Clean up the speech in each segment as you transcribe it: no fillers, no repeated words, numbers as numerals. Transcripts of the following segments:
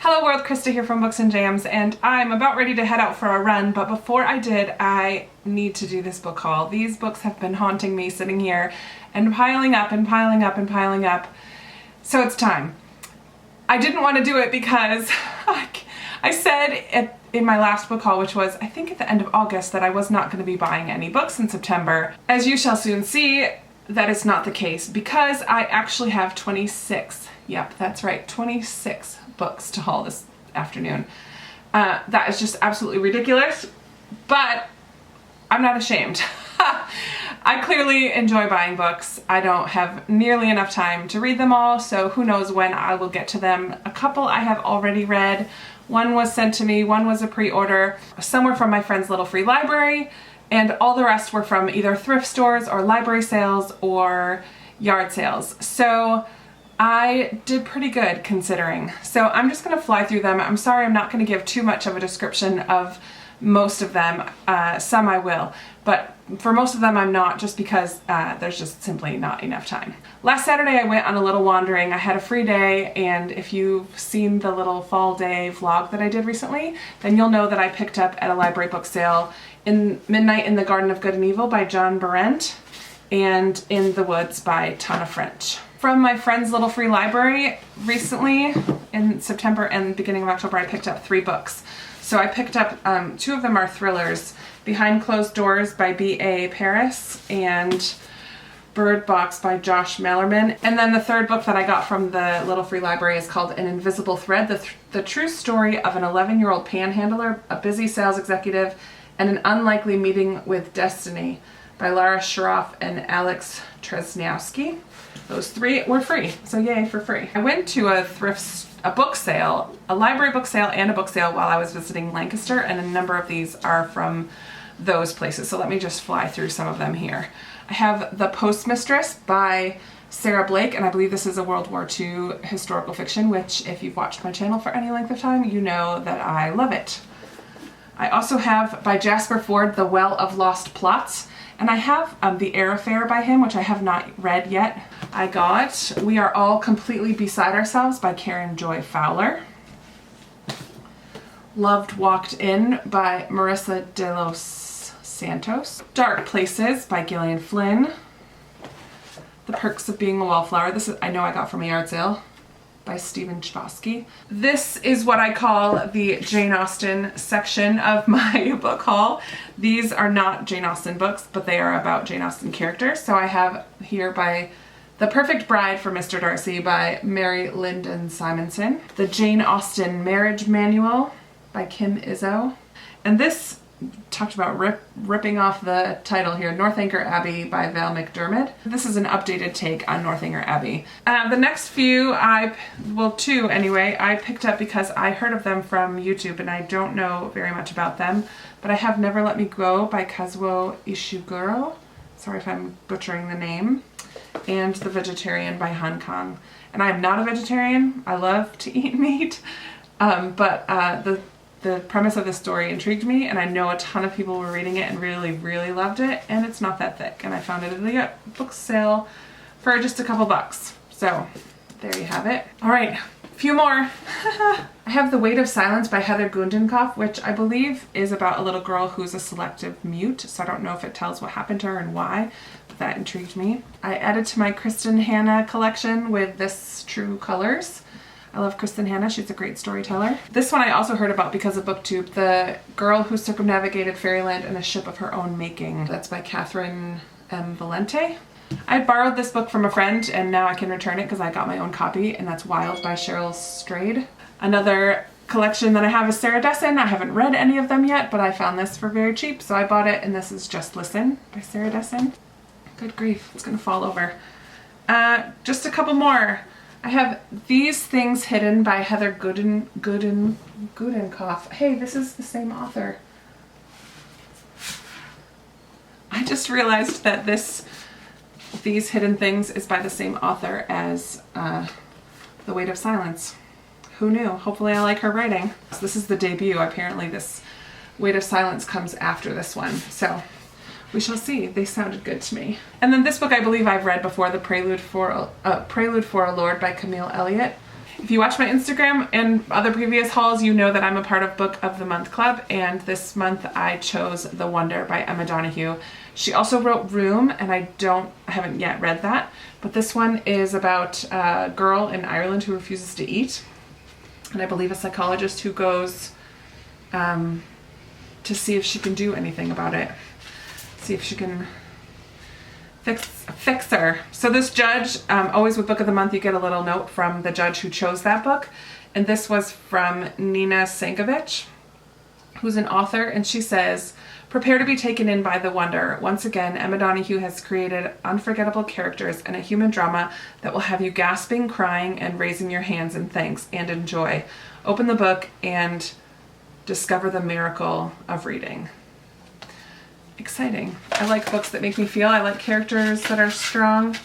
Hello world, Krista here from Books and Jams, and I'm about ready to head out for a run, but before I did, I need to do this book haul. These books have been haunting me sitting here and piling up and piling up and piling up, so it's time. I didn't want to do it because I said in my last book haul, which was I think at the end of August, that I was not going to be buying any books in September. As you shall soon see, that is not the case because I actually have 26, yep, that's right, 26 books to haul this afternoon. That is just absolutely ridiculous, but I'm not ashamed. I clearly enjoy buying books. I don't have nearly enough time to read them all, so who knows when I will get to them. A couple I have already read. One was sent to me, one was a pre-order. Some were from my friend's little free library, and all the rest were from either thrift stores or library sales or yard sales. So I did pretty good considering. So I'm just gonna fly through them. I'm sorry I'm not gonna give too much of a description of most of them. Some I will, but for most of them I'm not, just because there's just simply not enough time. Last Saturday I went on a little wandering. I had a free day, and if you've seen the little fall day vlog that I did recently, then you'll know that I picked up at a library book sale in Midnight in the Garden of Good and Evil by John Berendt and In the Woods by Tana French. From my friend's little free library recently in September and beginning of October, I picked up 3 books. So I picked up, 2 of them are thrillers, Behind Closed Doors by B.A. Paris and Bird Box by Josh Malerman. And then the third book that I got from the little free library is called An Invisible Thread, the true story of an 11-year-old panhandler, a busy sales executive, and an unlikely meeting with destiny by Lara Shroff and Alex Tresniowski. Those 3 were free, so yay for free. I went to a book sale, a library book sale and a book sale while I was visiting Lancaster, and a number of these are from those places. So let me just fly through some of them here. I have The Postmistress by Sarah Blake, and I believe this is a World War II historical fiction, which if you've watched my channel for any length of time, you know that I love it. I also have by Jasper Fforde, The Well of Lost Plots, and I have The Air Affair by him, which I have not read yet. I got We Are All Completely Beside Ourselves by Karen Joy Fowler. Loved Walked In by Marissa de los Santos. Dark Places by Gillian Flynn. The Perks of Being a Wallflower. This is, I know I got from a yard sale, by Stephen Chbosky. This is what I call the Jane Austen section of my book haul. These are not Jane Austen books, but they are about Jane Austen characters. So I have here by The Perfect Bride for Mr. Darcy by Mary Lyndon Simonson. The Jane Austen Marriage Manual by Kim Izzo. And this talked about ripping off the title here, Northanger Abbey by Val McDermid. This is an updated take on Northanger Abbey. The next few, 2 anyway, I picked up because I heard of them from YouTube and I don't know very much about them, but I have Never Let Me Go by Kazuo Ishiguro. Sorry if I'm butchering the name. And The Vegetarian by Han Kang. And I am not a vegetarian. I love to eat meat, but the premise of the story intrigued me, and I know a ton of people were reading it and really, really loved it, and it's not that thick, and I found it at the book sale for just a couple bucks. So there you have it. All right, a few more. I have The Weight of Silence by Heather Gundenkoff, which I believe is about a little girl who's a selective mute, so I don't know if it tells what happened to her and why, but that intrigued me. I added to my Kristen Hanna collection with This True Colors. I love Kristen Hanna, she's a great storyteller. This one I also heard about because of BookTube, The Girl Who Circumnavigated Fairyland in a Ship of Her Own Making. That's by Catherine M. Valente. I borrowed this book from a friend and now I can return it because I got my own copy, and that's Wild by Cheryl Strayed. Another collection that I have is Sarah Dessen. I haven't read any of them yet, but I found this for very cheap, so I bought it, and this is Just Listen by Sarah Dessen. Good grief, it's gonna fall over. Just a couple more. I have These Things Hidden by Heather Gundenkoff. Hey, this is the same author. I just realized that These Hidden Things is by the same author as The Weight of Silence. Who knew? Hopefully I like her writing. So this is the debut. Apparently this Weight of Silence comes after this one. So we shall see. They sounded good to me. And then this book I believe I've read before, The Prelude for a Lord by Camille Elliott. If you watch my Instagram and other previous hauls, you know that I'm a part of Book of the Month Club, and this month I chose The Wonder by Emma Donoghue. She also wrote Room, and I haven't yet read that, but this one is about a girl in Ireland who refuses to eat, and I believe a psychologist who goes to see if she can do anything about it, see if she can fix her. So this judge, always with Book of the Month, you get a little note from the judge who chose that book. And this was from Nina Sankovic, who's an author. And she says, prepare to be taken in by the wonder. Once again, Emma Donoghue has created unforgettable characters and a human drama that will have you gasping, crying, and raising your hands in thanks and in joy. Open the book and discover the miracle of reading. Exciting. I like books that make me feel. I like characters that are strong.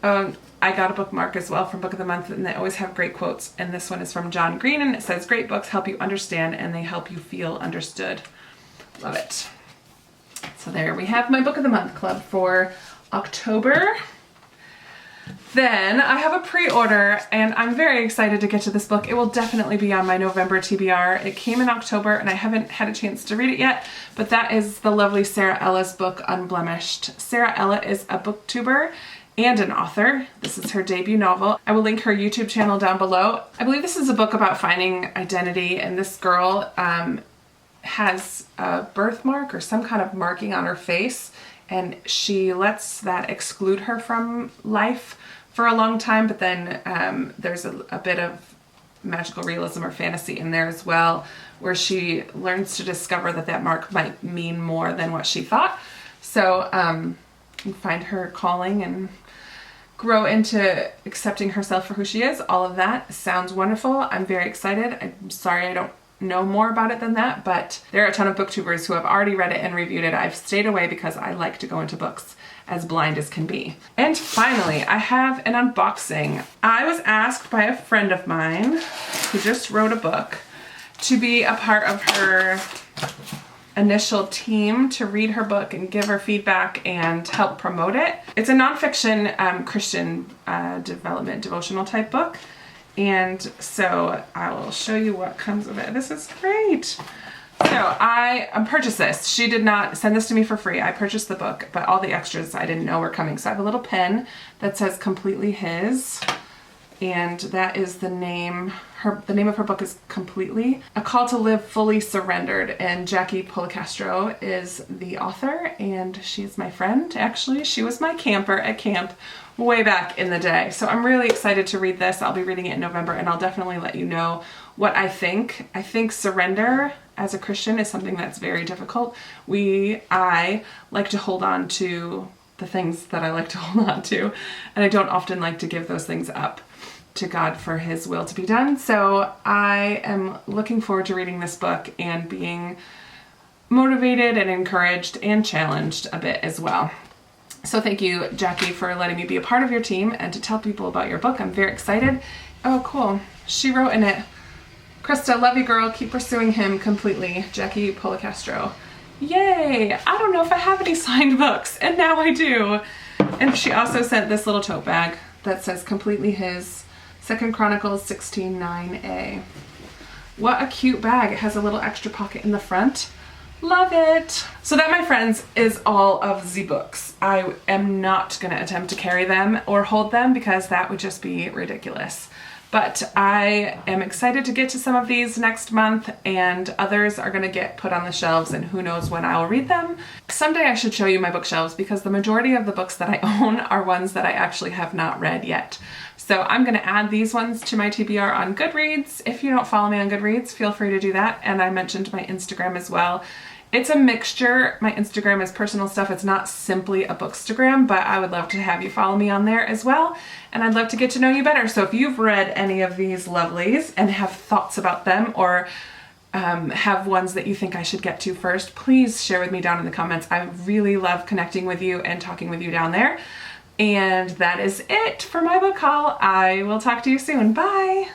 I got a bookmark as well from Book of the Month, and they always have great quotes. And this one is from John Green, and it says, great books help you understand and they help you feel understood. Love it. So there we have my Book of the Month club for October. Then I have a pre-order, and I'm very excited to get to this book. It will definitely be on my November TBR. It came in October and I haven't had a chance to read it yet, but that is the lovely Sarah Ella's book, Unblemished. Sarah Ella is a booktuber and an author. This is her debut novel. I will link her YouTube channel down below. I believe this is a book about finding identity, and this girl has a birthmark or some kind of marking on her face, and she lets that exclude her from life for a long time, but then there's a bit of magical realism or fantasy in there as well, where she learns to discover that that mark might mean more than what she thought. So find her calling and grow into accepting herself for who she is. All of that sounds wonderful. I'm very excited. I'm sorry I don't know more about it than that, but there are a ton of booktubers who have already read it and reviewed it. I've stayed away because I like to go into books as blind as can be. And finally, I have an unboxing. I was asked by a friend of mine who just wrote a book to be a part of her initial team to read her book and give her feedback and help promote it. It's a nonfiction Christian development devotional type book. And so I will show you what comes of it. This is great. So I purchased this. She did not send this to me for free. I purchased the book, but all the extras I didn't know were coming. So I have a little pen that says Completely His, and that is the name. The name of her book is Completely, A Call to Live Fully Surrendered, and Jackie Policastro is the author, and she's my friend. Actually, she was my camper at camp way back in the day. So I'm really excited to read this. I'll be reading it in November, and I'll definitely let you know what I think. I think surrender as a Christian is something that's very difficult. I like to hold on to the things that I like to hold on to, and I don't often like to give those things up to God for His will to be done. So I am looking forward to reading this book and being motivated and encouraged and challenged a bit as well. So thank you, Jackie, for letting me be a part of your team and to tell people about your book. I'm very excited. Oh, cool. She wrote in it, Krista, love you, girl. Keep pursuing him completely. Jackie Policastro. Yay! I don't know if I have any signed books, and now I do. And she also sent this little tote bag that says Completely His, 2 Chronicles 16:9a. What a cute bag. It has a little extra pocket in the front. Love it. So that, my friends, is all of the books. I am not going to attempt to carry them or hold them because that would just be ridiculous. But I am excited to get to some of these next month, and others are going to get put on the shelves, and who knows when I will read them. Someday I should show you my bookshelves because the majority of the books that I own are ones that I actually have not read yet. So I'm going to add these ones to my TBR on Goodreads. If you don't follow me on Goodreads, feel free to do that. And I mentioned my Instagram as well. It's a mixture. My Instagram is personal stuff. It's not simply a bookstagram, but I would love to have you follow me on there as well. And I'd love to get to know you better. So if you've read any of these lovelies and have thoughts about them, or have ones that you think I should get to first, please share with me down in the comments. I really love connecting with you and talking with you down there. And that is it for my book haul. I will talk to you soon. Bye!